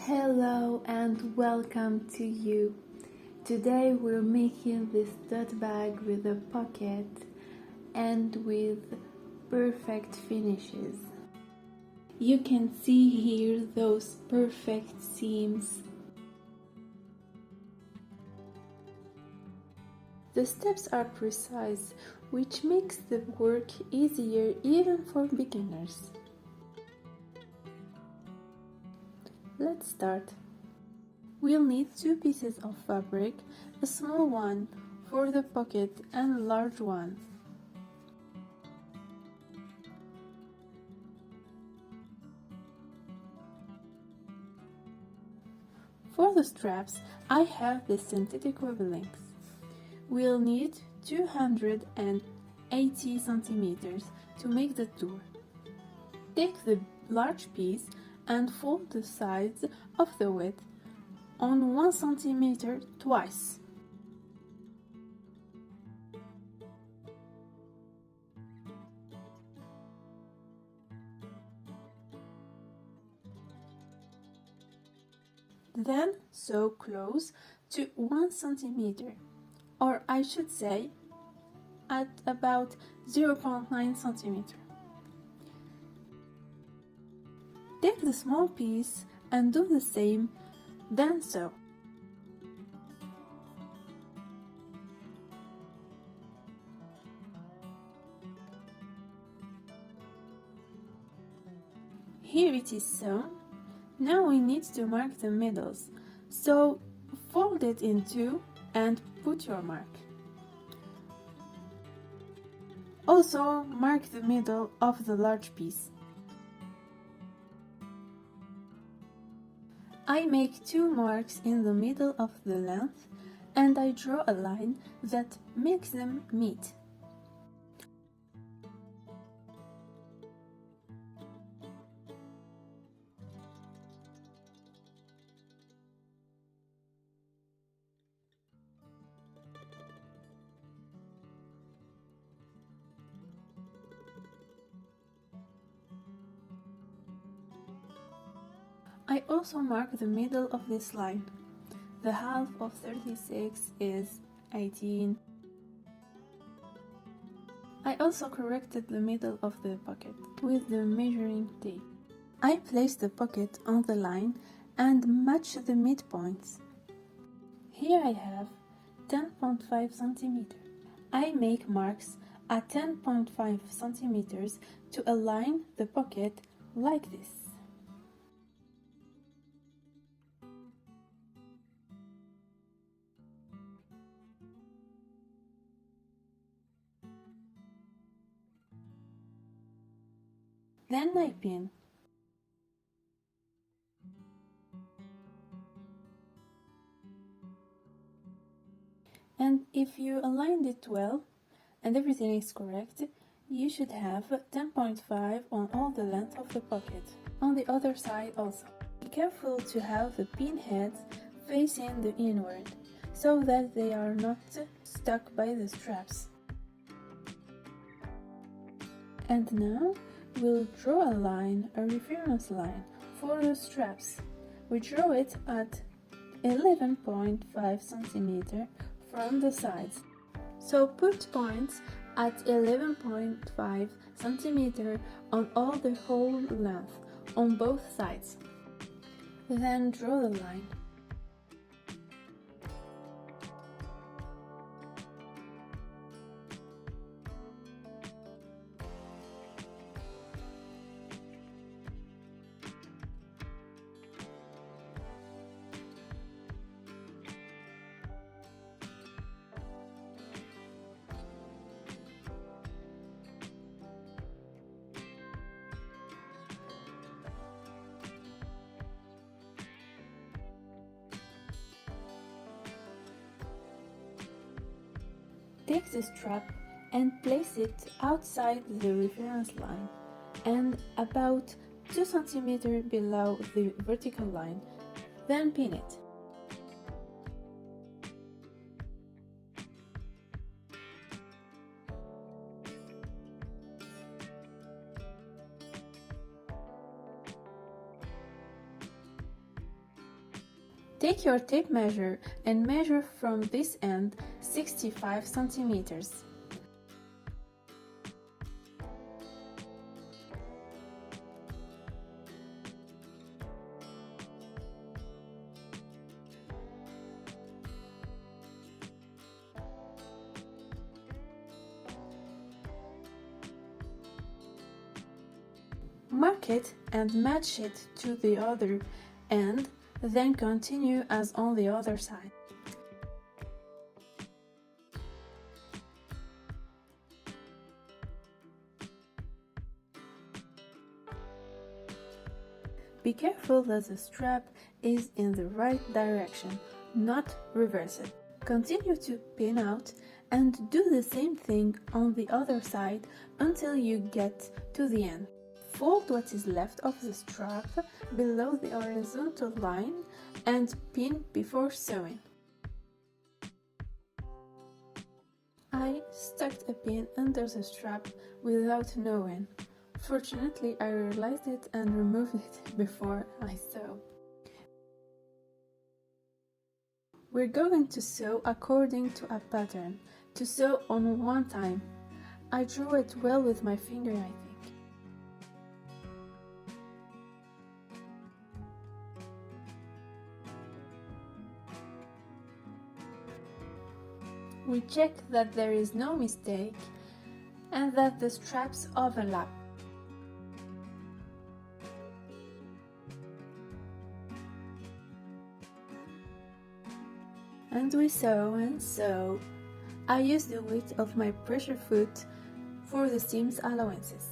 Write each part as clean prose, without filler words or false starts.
Hello and welcome to you. Today we're making this tote bag with a pocket and with perfect finishes. You can see here those perfect seams. The steps are precise, which makes the work easier even for beginners. Let's start. We'll need 2 pieces of fabric, a small one for the pocket and a large one. For the straps, I have the synthetic Webbings. We'll need 280 centimeters to make the tour. Take the large piece and fold the sides of the width on 1 centimeter twice. Then sew close to 1 centimeter, or I should say at about 0.9 centimeter. Take the small piece and do the same, then sew. Here it is sewn. Now we need to mark the middles, so fold it in two and put your mark. Also mark the middle of the large piece. I make 2 marks in the middle of the length and I draw a line that makes them meet. I also mark the middle of this line. The half of 36 is 18. I also corrected the middle of the pocket with the measuring tape. I place the pocket on the line and match the midpoints. Here I have 10.5 centimeters. I make marks at 10.5 centimeters to align the pocket like this. Then I pin. And if you aligned it well and everything is correct, you should have 10.5 on all the length of the pocket. On the other side also. Be careful to have the pin heads facing the inward, so that they are not stuck by the straps. And now we'll draw a line, a reference line, for the straps. We draw it at 11.5 centimeters from the sides. So put points at 11.5 centimeters on all the whole length, on both sides. Then draw the line. Take the strap and place it outside the reference line and about 2 centimeters below the vertical line, then pin it. Take your tape measure and measure from this end 65 centimeters. Mark it and match it to the other end, then continue as on the other side. Be careful that the strap is in the right direction, not reverse it. Continue to pin out and do the same thing on the other side until you get to the end. Fold what is left of the strap below the horizontal line and pin before sewing. I stuck a pin under the strap without knowing. Fortunately, I realized it and removed it before I sew. We're going to sew according to a pattern, to sew on one time. I drew it well with my finger, I think. We check that there is no mistake and that the straps overlap. And we sew and sew. I use the weight of my pressure foot for the seams allowances.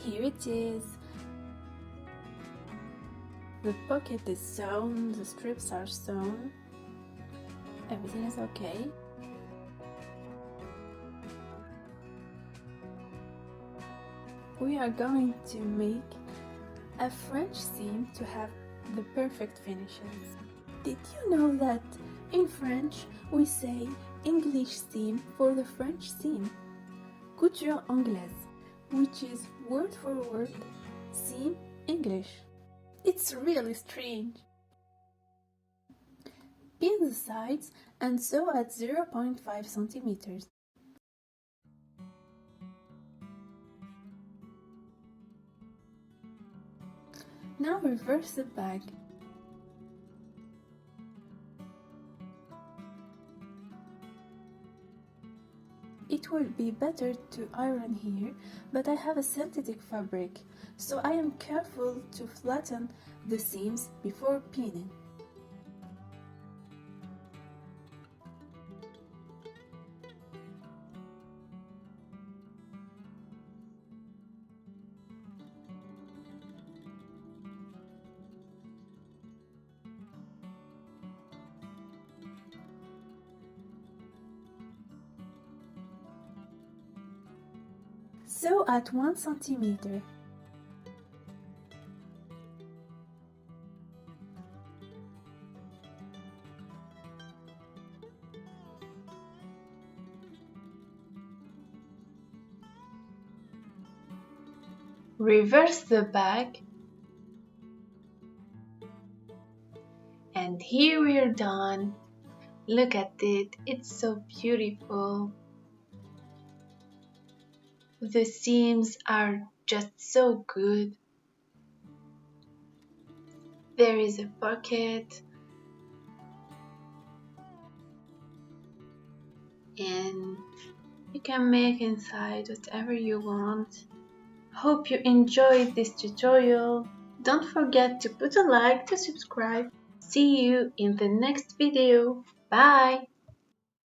Here it is. The pocket is sewn, the strips are sewn. Everything is okay. We are going to make a French seam to have the perfect finishes. Did you know that in French we say English seam for the French seam? Couture anglaise, which is word for word seam English. It's really strange. Pin the sides and sew at 0.5 centimeters. Now reverse the bag. It would be better to iron here, but I have a synthetic fabric, so I am careful to flatten the seams before pinning. Sew at 1 centimeter. Reverse the bag. And here we're done. Look at it, it's so beautiful. The seams are just so good. There is a pocket. and you can make inside whatever you want. Hope you enjoyed this tutorial. Don't forget to put a like to subscribe. See you in the next video. Bye!